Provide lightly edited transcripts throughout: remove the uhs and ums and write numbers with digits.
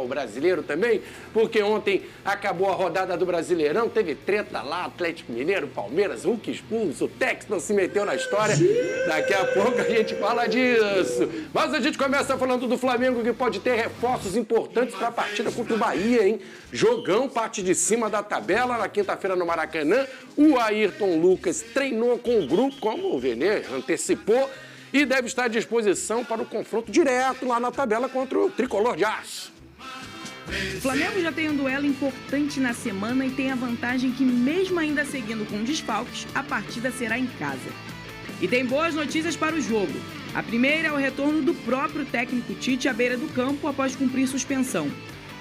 brasileiro também, porque ontem acabou a rodada do Brasileirão, teve treta lá, Atlético Mineiro, Palmeiras, Hulk expulso, o Tex não se meteu na história, daqui a pouco a gente fala disso. Mas a gente começa falando do Flamengo, que pode ter reforços importantes para a partida contra o Bahia, hein? Jogão, parte de cima da tabela, na quinta-feira no Maracanã, o Ayrton Lucas treinou com o grupo, como o Vene antecipou, e deve estar à disposição para o confronto direto lá na tabela contra o Tricolor de Aço. O Flamengo já tem um duelo importante na semana e tem a vantagem que, mesmo ainda seguindo com desfalques, a partida será em casa. E tem boas notícias para o jogo. A primeira é o retorno do próprio técnico Tite à beira do campo após cumprir suspensão.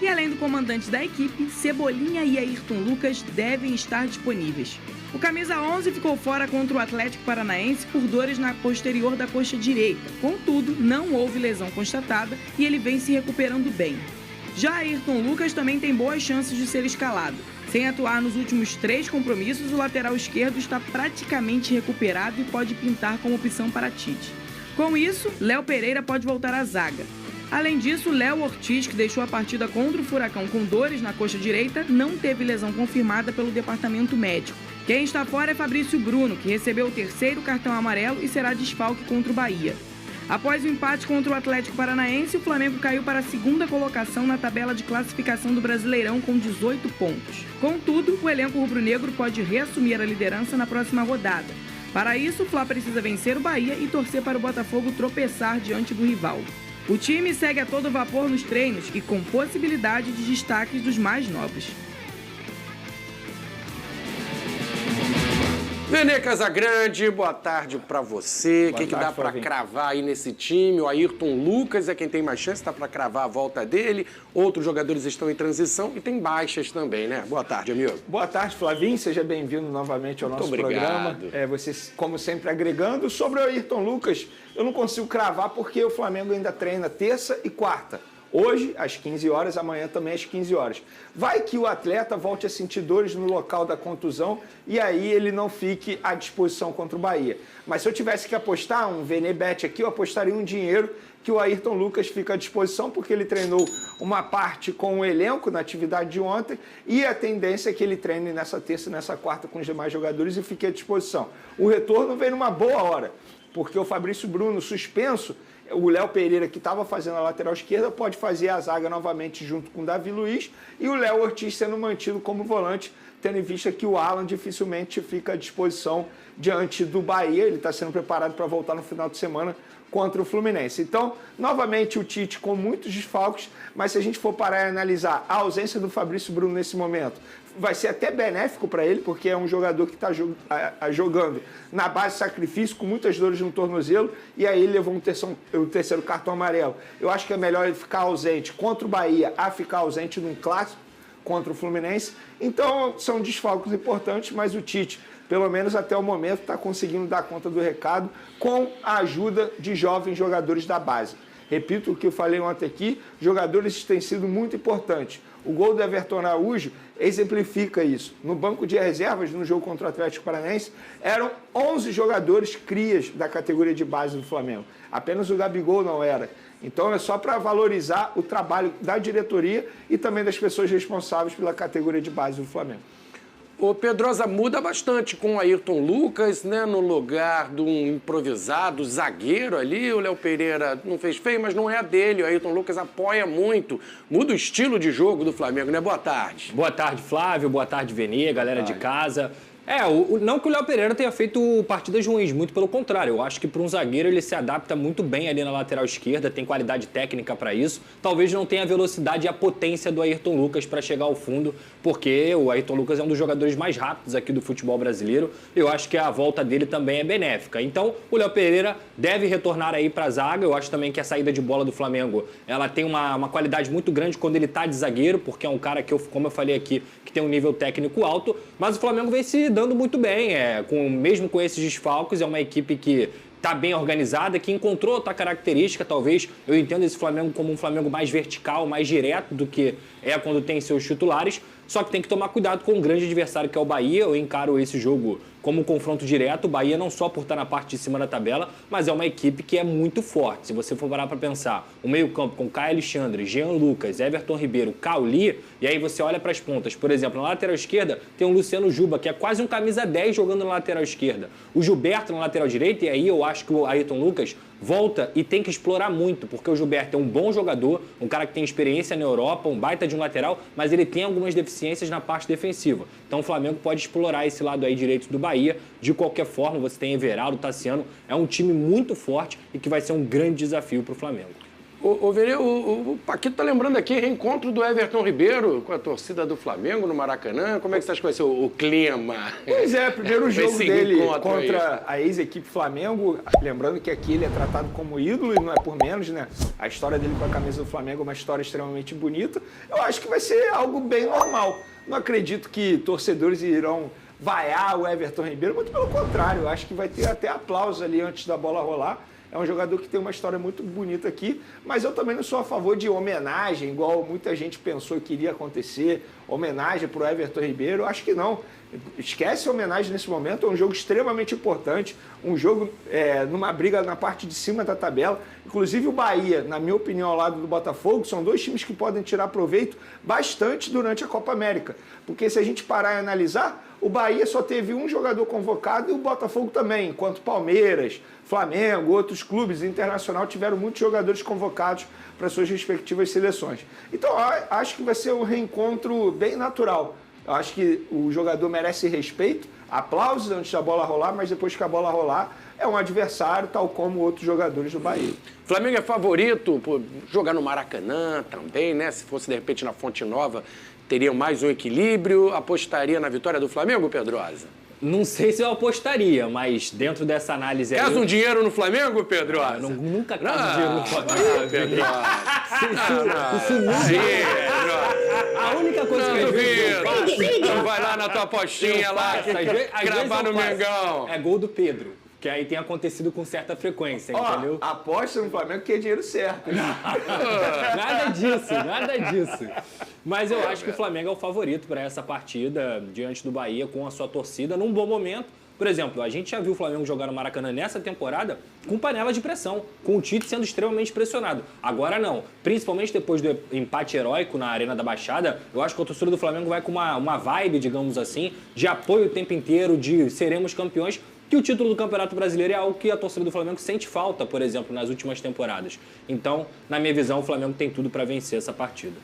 E além do comandante da equipe, Cebolinha e Ayrton Lucas devem estar disponíveis. O camisa 11 ficou fora contra o Atlético Paranaense por dores na posterior da coxa direita. Contudo, não houve lesão constatada e ele vem se recuperando bem. Já Ayrton Lucas também tem boas chances de ser escalado. Sem atuar nos últimos 3 compromissos, o lateral esquerdo está praticamente recuperado e pode pintar como opção para Tite. Com isso, Léo Pereira pode voltar à zaga. Além disso, Léo Ortiz, que deixou a partida contra o Furacão com dores na coxa direita, não teve lesão confirmada pelo departamento médico. Quem está fora é Fabrício Bruno, que recebeu o 3º cartão amarelo e será desfalque contra o Bahia. Após o empate contra o Atlético Paranaense, o Flamengo caiu para a 2ª colocação na tabela de classificação do Brasileirão com 18 pontos. Contudo, o elenco rubro-negro pode reassumir a liderança na próxima rodada. Para isso, o Fla precisa vencer o Bahia e torcer para o Botafogo tropeçar diante do rival. O time segue a todo vapor nos treinos e com possibilidade de destaques dos mais novos. Vene Casagrande, boa tarde para você. O que dá para cravar aí nesse time? O Ayrton Lucas é quem tem mais chance, dá para cravar a volta dele. Outros jogadores estão em transição e tem baixas também, né? Boa tarde, amigo. Boa tarde, Flavinho. Seja bem-vindo novamente ao nosso programa. Você, como sempre, agregando. Sobre o Ayrton Lucas, eu não consigo cravar porque o Flamengo ainda treina terça e quarta. Hoje, às 15 horas, amanhã também às 15 horas. Vai que o atleta volte a sentir dores no local da contusão e aí ele não fique à disposição contra o Bahia. Mas se eu tivesse que apostar um VNBet aqui, eu apostaria um dinheiro que o Ayrton Lucas fica à disposição porque ele treinou uma parte com o elenco na atividade de ontem e a tendência é que ele treine nessa terça e nessa quarta com os demais jogadores e fique à disposição. O retorno vem numa boa hora, porque o Fabrício Bruno suspenso, o Léo Pereira, que estava fazendo a lateral esquerda, pode fazer a zaga novamente junto com o Davi Luiz e o Léo Ortiz sendo mantido como volante, tendo em vista que o Alan dificilmente fica à disposição diante do Bahia. Ele está sendo preparado para voltar no final de semana contra o Fluminense. Então, novamente, o Tite com muitos desfalques, mas se a gente for parar e analisar a ausência do Fabrício Bruno nesse momento, vai ser até benéfico para ele, porque é um jogador que está jogando na base de sacrifício, com muitas dores no tornozelo, e aí ele levou o 3º cartão amarelo. Eu acho que é melhor ele ficar ausente contra o Bahia a ficar ausente num clássico contra o Fluminense. Então, são desfalques importantes, mas o Tite, pelo menos até o momento, está conseguindo dar conta do recado com a ajuda de jovens jogadores da base. Repito o que eu falei ontem aqui, jogadores têm sido muito importantes. O gol do Everton Araújo exemplifica isso. No banco de reservas, no jogo contra o Atlético Paranaense, eram 11 jogadores crias da categoria de base do Flamengo. Apenas o Gabigol não era. Então é só para valorizar o trabalho da diretoria e também das pessoas responsáveis pela categoria de base do Flamengo. O Pedrosa muda bastante com o Ayrton Lucas, né, no lugar de um improvisado zagueiro ali. O Léo Pereira não fez feio, mas não é a dele. O Ayrton Lucas apoia muito. Muda o estilo de jogo do Flamengo, né? Boa tarde. Boa tarde, Flávio. Boa tarde, Vene, galera de casa. Não que o Léo Pereira tenha feito partidas ruins, muito pelo contrário. Eu acho que para um zagueiro ele se adapta muito bem ali na lateral esquerda, tem qualidade técnica para isso. Talvez não tenha a velocidade e a potência do Ayrton Lucas para chegar ao fundo, porque o Ayrton Lucas é um dos jogadores mais rápidos aqui do futebol brasileiro. Eu acho que a volta dele também é benéfica. Então, o Léo Pereira deve retornar aí para a zaga. Eu acho também que a saída de bola do Flamengo, ela tem uma qualidade muito grande quando ele está de zagueiro, porque é um cara que, como eu falei aqui, que tem um nível técnico alto, mas o Flamengo vem se dando muito bem, mesmo com esses desfalques, é uma equipe que está bem organizada, que encontrou outra característica, talvez, eu entendo esse Flamengo como um Flamengo mais vertical, mais direto do que é quando tem seus titulares, Só que tem que tomar cuidado com o grande adversário que é o Bahia. Eu encaro esse jogo como um confronto direto. O Bahia não só por estar na parte de cima da tabela, mas é uma equipe que é muito forte. Se você for parar para pensar, o meio-campo com Caio Alexandre, Jean Lucas, Everton Ribeiro, Cauli, e aí você olha para as pontas. Por exemplo, na lateral esquerda tem o Luciano Juba, que é quase um camisa 10 jogando na lateral esquerda. O Gilberto na lateral direita, e aí eu acho que o Ayrton Lucas volta e tem que explorar muito, porque o Gilberto é um bom jogador, um cara que tem experiência na Europa, um baita de um lateral, mas ele tem algumas deficiências na parte defensiva. Então o Flamengo pode explorar esse lado aí direito do Bahia. De qualquer forma, você tem Everaldo, Tassiano, é um time muito forte e que vai ser um grande desafio para o Flamengo. O Paquito tá lembrando aqui, reencontro do Everton Ribeiro com a torcida do Flamengo no Maracanã. Como é que você acha que vai ser o clima? Pois é, primeiro jogo dele contra a ex-equipe Flamengo. Lembrando que aqui ele é tratado como ídolo e não é por menos, né? A história dele com a camisa do Flamengo é uma história extremamente bonita. Eu acho que vai ser algo bem normal. Não acredito que torcedores irão vaiar o Everton Ribeiro, muito pelo contrário. Eu acho que vai ter até aplausos ali antes da bola rolar. É um jogador que tem uma história muito bonita aqui, mas eu também não sou a favor de homenagem, igual muita gente pensou que iria acontecer, homenagem para o Everton Ribeiro. Eu acho que não. Esquece a homenagem nesse momento, é um jogo extremamente importante, um jogo numa briga na parte de cima da tabela. Inclusive o Bahia, na minha opinião, ao lado do Botafogo, são dois times que podem tirar proveito bastante durante a Copa América. Porque se a gente parar e analisar, o Bahia só teve um jogador convocado e o Botafogo também, enquanto Palmeiras, Flamengo, outros clubes internacionais tiveram muitos jogadores convocados para suas respectivas seleções. Então, acho que vai ser um reencontro bem natural. Eu acho que o jogador merece respeito, aplausos antes da bola rolar, mas depois que a bola rolar, é um adversário, tal como outros jogadores do Bahia. Flamengo é favorito por jogar no Maracanã também, né? Se fosse, de repente, na Fonte Nova, teria mais um equilíbrio. Apostaria na vitória do Flamengo, Pedrosa? Não sei se eu apostaria, mas dentro dessa análise aí... Casa um dinheiro no Flamengo, Pedrosa? Nunca casa dinheiro no Flamengo. Pedrosa. A única coisa que eu duvido. Vai lá na tua apostinha lá, gravar no Mengão. É gol do Pedro, que aí tem acontecido com certa frequência, entendeu? Aposta no Flamengo que é dinheiro certo. Nada disso. Mas eu acho que o Flamengo é o favorito para essa partida diante do Bahia, com a sua torcida, num bom momento. Por exemplo, a gente já viu o Flamengo jogar no Maracanã nessa temporada com panela de pressão, com o Tite sendo extremamente pressionado. Agora não, principalmente depois do empate heróico na Arena da Baixada, eu acho que a torcida do Flamengo vai com uma vibe, digamos assim, de apoio o tempo inteiro, de seremos campeões, que o título do Campeonato Brasileiro é algo que a torcida do Flamengo sente falta, por exemplo, nas últimas temporadas. Então, na minha visão, o Flamengo tem tudo para vencer essa partida.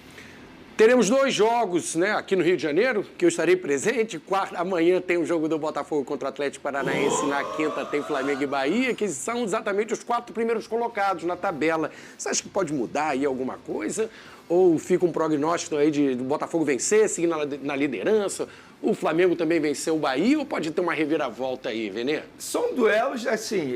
Teremos 2 jogos, né, aqui no Rio de Janeiro, que eu estarei presente. Amanhã tem o jogo do Botafogo contra o Atlético Paranaense. Na quinta tem Flamengo e Bahia, que são exatamente os 4 primeiros colocados na tabela. Você acha que pode mudar aí alguma coisa? Ou fica um prognóstico aí do Botafogo vencer, seguir na liderança? O Flamengo também venceu o Bahia ou pode ter uma reviravolta aí, Venê? São duelos, assim,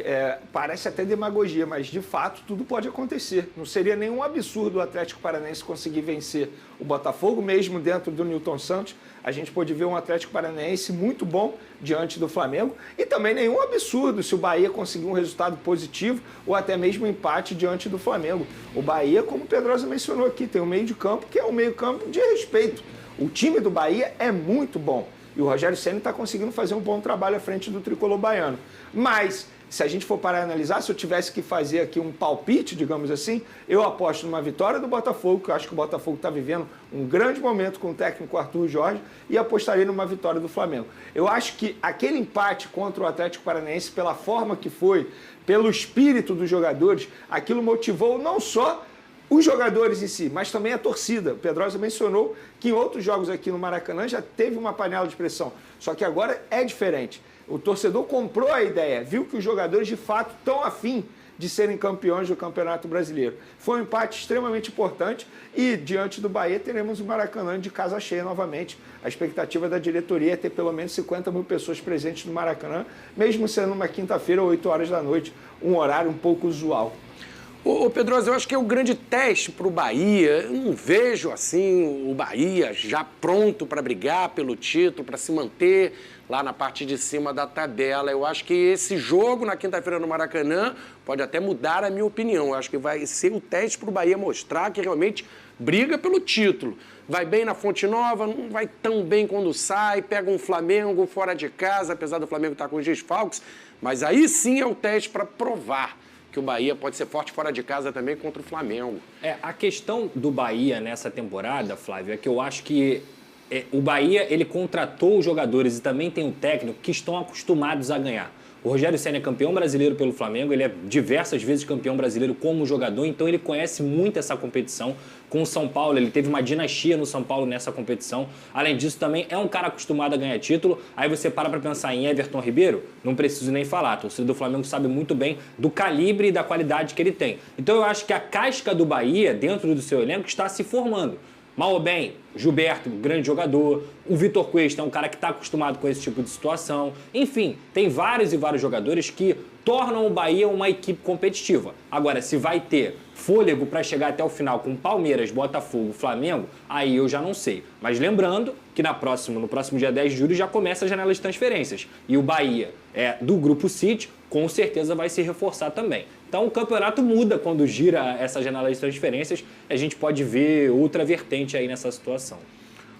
parece até demagogia, mas de fato tudo pode acontecer. Não seria nenhum absurdo o Atlético Paranaense conseguir vencer o Botafogo, mesmo dentro do Nilton Santos. A gente pode ver um Atlético Paranaense muito bom diante do Flamengo e também nenhum absurdo se o Bahia conseguir um resultado positivo ou até mesmo um empate diante do Flamengo. O Bahia, como o Pedrosa mencionou aqui, tem um meio de campo que é um meio campo de respeito. O time do Bahia é muito bom e o Rogério Ceni está conseguindo fazer um bom trabalho à frente do tricolor baiano. Mas, se a gente for parar e analisar, se eu tivesse que fazer aqui um palpite, digamos assim, eu aposto numa vitória do Botafogo, que eu acho que o Botafogo está vivendo um grande momento com o técnico Arthur Jorge, e apostaria numa vitória do Flamengo. Eu acho que aquele empate contra o Atlético Paranaense, pela forma que foi, pelo espírito dos jogadores, aquilo motivou não só os jogadores em si, mas também a torcida. O Pedrosa mencionou que em outros jogos aqui no Maracanã já teve uma panela de pressão, só que agora é diferente. O torcedor comprou a ideia, viu que os jogadores de fato estão afim de serem campeões do Campeonato Brasileiro. Foi um empate extremamente importante e diante do Bahia teremos o Maracanã de casa cheia novamente. A expectativa da diretoria é ter pelo menos 50 mil pessoas presentes no Maracanã, mesmo sendo uma quinta-feira, 8 horas da noite, um horário um pouco usual. Ô Pedrosa, eu acho que é o grande teste para o Bahia. Eu não vejo assim o Bahia já pronto para brigar pelo título, para se manter lá na parte de cima da tabela. Eu acho que esse jogo na quinta-feira no Maracanã pode até mudar a minha opinião. Eu acho que vai ser o teste para o Bahia mostrar que realmente briga pelo título. Vai bem na Fonte Nova, não vai tão bem quando sai, pega um Flamengo fora de casa, apesar do Flamengo estar com os desfalques, mas aí sim é o teste para provar que o Bahia pode ser forte fora de casa também contra o Flamengo. A questão do Bahia nessa temporada, Flávio, é que eu acho que o Bahia ele contratou os jogadores e também tem um técnico que estão acostumados a ganhar. O Rogério Ceni é campeão brasileiro pelo Flamengo, ele é diversas vezes campeão brasileiro como jogador, então ele conhece muito essa competição. Com o São Paulo, ele teve uma dinastia no São Paulo nessa competição. Além disso, também é um cara acostumado a ganhar título. Aí você para pensar em Everton Ribeiro, não preciso nem falar. A torcida do Flamengo sabe muito bem do calibre e da qualidade que ele tem. Então eu acho que a casca do Bahia, dentro do seu elenco, está se formando. Mal ou bem, Gilberto, grande jogador, o Vitor Cuesta é um cara que está acostumado com esse tipo de situação. Enfim, tem vários e vários jogadores que tornam o Bahia uma equipe competitiva. Agora, se vai ter fôlego para chegar até o final com Palmeiras, Botafogo, Flamengo, aí eu já não sei. Mas lembrando que no próximo dia 10 de julho já começa a janela de transferências. E o Bahia do Grupo City, com certeza vai se reforçar também. Então o campeonato muda quando gira essa janela de transferências. A gente pode ver outra vertente aí nessa situação.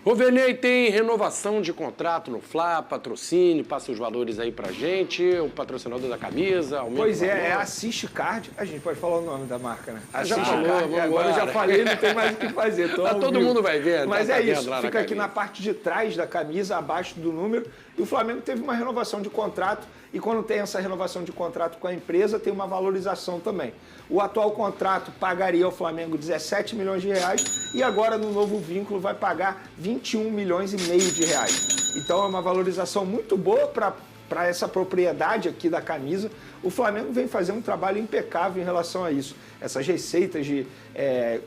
O Venei tem renovação de contrato no Fla, patrocínio, passa os valores aí pra gente, o patrocinador da camisa, aumenta. Pois é Assist Card, a gente pode falar o nome da marca, né? Já falou, Card, agora eu já falei, não tem mais o que fazer. Todo mundo vai ver. Mas é isso, fica aqui na parte de trás da camisa, abaixo do número, e o Flamengo teve uma renovação de contrato, e quando tem essa renovação de contrato com a empresa, tem uma valorização também. O atual contrato pagaria ao Flamengo 17 milhões de reais e agora no novo vínculo vai pagar 21 milhões e meio de reais. Então é uma valorização muito boa para essa propriedade aqui da camisa. O Flamengo vem fazendo um trabalho impecável em relação a isso. Essas receitas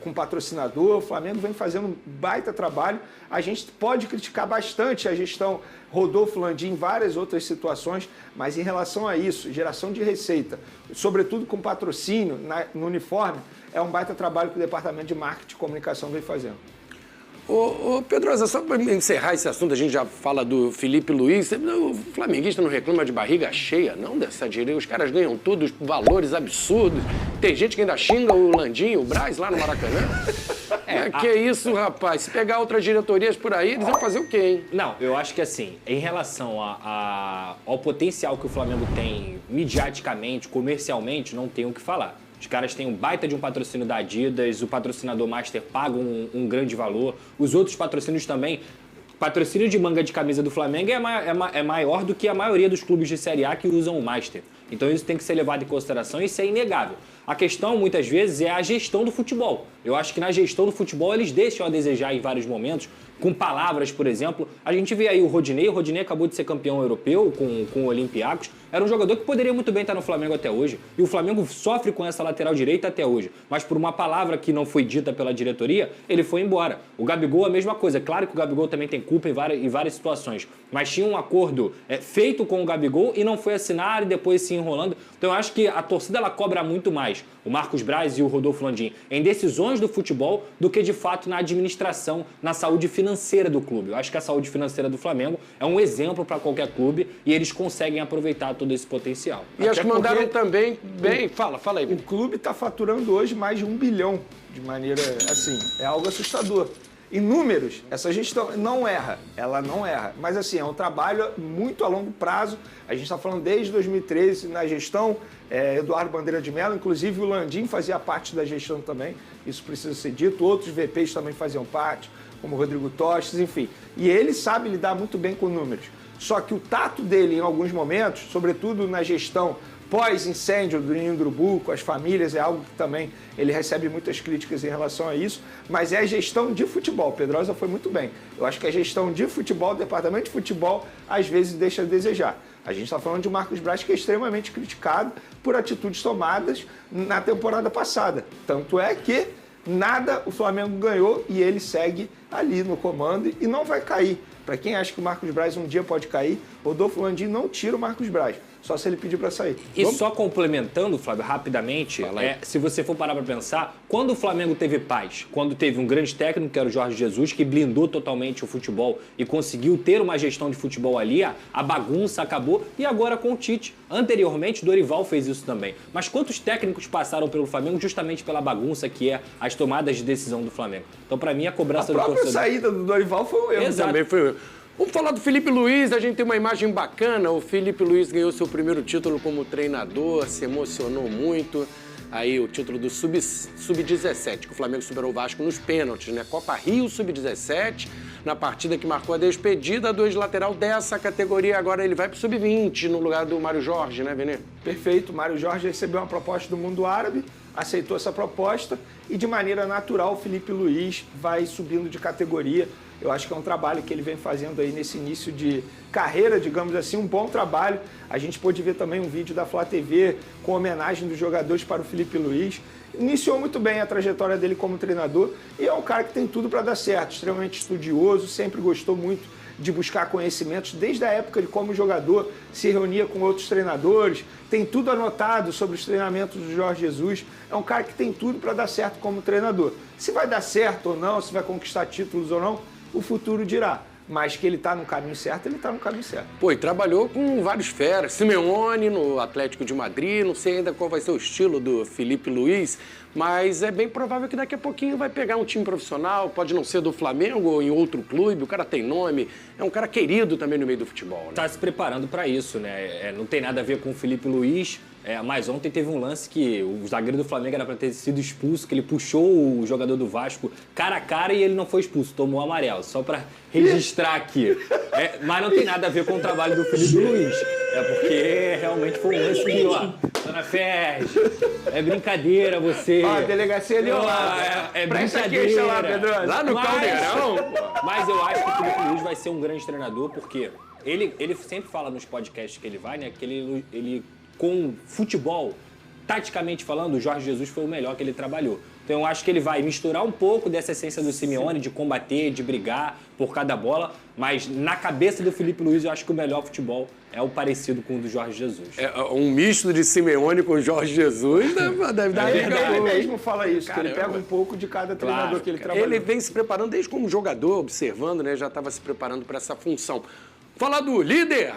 com patrocinador, o Flamengo vem fazendo um baita trabalho. A gente pode criticar bastante a gestão Rodolfo Landim em várias outras situações, mas em relação a isso, geração de receita, sobretudo com patrocínio no uniforme, é um baita trabalho que o Departamento de Marketing e Comunicação vem fazendo. Ô Pedrosa, só para encerrar esse assunto, a gente já fala do Felipe Luiz. O flamenguista não reclama de barriga cheia, não, dessa direita. Os caras ganham tudo, os valores absurdos. Tem gente que ainda xinga o Landim, o Braz lá no Maracanã. Que isso, rapaz? Se pegar outras diretorias por aí, eles vão fazer o quê, hein? Não, eu acho que assim, em relação ao potencial que o Flamengo tem mediaticamente, comercialmente, não tem o que falar. Os caras têm um baita de um patrocínio da Adidas, o patrocinador Master paga um grande valor. Os outros patrocínios também. Patrocínio de manga de camisa do Flamengo é maior do que a maioria dos clubes de Série A que usam o Master. Então isso tem que ser levado em consideração e isso é inegável. A questão, muitas vezes, é a gestão do futebol. Eu acho que na gestão do futebol eles deixam a desejar em vários momentos, com palavras, por exemplo. A gente vê aí o Rodinei acabou de ser campeão europeu com o Olympiacos. Era um jogador que poderia muito bem estar no Flamengo até hoje. E o Flamengo sofre com essa lateral direita até hoje. Mas por uma palavra que não foi dita pela diretoria, ele foi embora. O Gabigol, a mesma coisa. Claro que o Gabigol também tem culpa em várias situações. Mas tinha um acordo feito com o Gabigol e não foi assinado e depois se enrolando. Então eu acho que a torcida ela cobra muito mais o Marcos Braz e o Rodolfo Landim em decisões do futebol do que de fato na administração, na saúde financeira do clube. Eu acho que a saúde financeira do Flamengo é um exemplo para qualquer clube e eles conseguem aproveitar todo esse potencial. E acho que mandaram também bem... Fala aí. O clube está faturando hoje mais de 1 bilhão de maneira assim, é algo assustador. Em números, essa gestão ela não erra. Mas assim, é um trabalho muito a longo prazo. A gente está falando desde 2013 na gestão, Eduardo Bandeira de Mello, inclusive o Landim fazia parte da gestão também, isso precisa ser dito. Outros VPs também faziam parte, como o Rodrigo Tostes, enfim. E ele sabe lidar muito bem com números. Só que o tato dele em alguns momentos, sobretudo na gestão pós-incêndio do Ninho do Urubu, com as famílias, é algo que também ele recebe muitas críticas em relação a isso, mas é a gestão de futebol. Pedrosa foi muito bem. Eu acho que a gestão de futebol, o departamento de futebol, às vezes deixa a desejar. A gente está falando de Marcos Braz, que é extremamente criticado por atitudes tomadas na temporada passada. Tanto é que nada o Flamengo ganhou e ele segue ali no comando e não vai cair. Para quem acha que o Marcos Braz um dia pode cair, Rodolfo Landim não tira o Marcos Braz, só se ele pedir para sair. E só complementando, Flávio, rapidamente, se você for parar para pensar, quando o Flamengo teve paz, quando teve um grande técnico, que era o Jorge Jesus, que blindou totalmente o futebol e conseguiu ter uma gestão de futebol ali, a bagunça acabou, e agora com o Tite. Anteriormente, Dorival fez isso também. Mas quantos técnicos passaram pelo Flamengo justamente pela bagunça que é as tomadas de decisão do Flamengo? Então, para mim, a cobrança do torcedor... A própria saída do Dorival foi um erro. Exato. Também foi um erro. Vamos falar do Felipe Luiz, a gente tem uma imagem bacana. O Felipe Luiz ganhou seu primeiro título como treinador, se emocionou muito. Aí o título do Sub-17, que o Flamengo superou o Vasco nos pênaltis, né? Copa Rio Sub-17, na partida que marcou a despedida do ex-lateral dessa categoria. Agora ele vai pro Sub-20, no lugar do Mário Jorge, né, Vene? Perfeito. O Mário Jorge recebeu uma proposta do mundo árabe, aceitou essa proposta e, de maneira natural, o Felipe Luiz vai subindo de categoria. Eu acho que é um trabalho que ele vem fazendo aí nesse início de carreira, digamos assim, um bom trabalho. A gente pôde ver também um vídeo da Flá TV com homenagem dos jogadores para o Felipe Luiz. Iniciou muito bem a trajetória dele como treinador e é um cara que tem tudo para dar certo, extremamente estudioso, sempre gostou muito de buscar conhecimentos. Desde a época de como jogador, se reunia com outros treinadores, tem tudo anotado sobre os treinamentos do Jorge Jesus. É um cara que tem tudo para dar certo como treinador. Se vai dar certo ou não, se vai conquistar títulos ou não, o futuro dirá. Mas que ele está no caminho certo, ele está no caminho certo. Pô, e trabalhou com vários feras. Simeone no Atlético de Madrid, não sei ainda qual vai ser o estilo do Felipe Luiz, mas é bem provável que daqui a pouquinho vai pegar um time profissional, pode não ser do Flamengo ou em outro clube, o cara tem nome, é um cara querido também no meio do futebol, né? Tá se preparando para isso, né? Não tem nada a ver com o Felipe Luiz, mas ontem teve um lance que o zagueiro do Flamengo era para ter sido expulso, que ele puxou o jogador do Vasco cara a cara e ele não foi expulso, tomou amarelo, só para registrar aqui. Mas não tem nada a ver com o trabalho do Felipe Luiz. É porque realmente foi um lance que, ó, Dona Ferres, é brincadeira você. Ó, a delegacia ali, ó. É brincadeira. Lá, Pedroso. Lá no Caldeirão. Mas eu acho que o Felipe Luiz vai ser um grande treinador, porque ele sempre fala nos podcasts que ele vai, né, que ele com futebol, taticamente falando, o Jorge Jesus foi o melhor que ele trabalhou. Então eu acho que ele vai misturar um pouco dessa essência do Simeone, de combater, de brigar por cada bola, mas na cabeça do Felipe Luiz eu acho que o melhor futebol é o parecido com o do Jorge Jesus. Um misto de Simeone com Jorge Jesus deve dar Ele mesmo fala isso, que ele pega um pouco de cada treinador que ele trabalha. Ele vem se preparando desde como jogador, observando, né? Já estava se preparando para essa função. Falar do líder.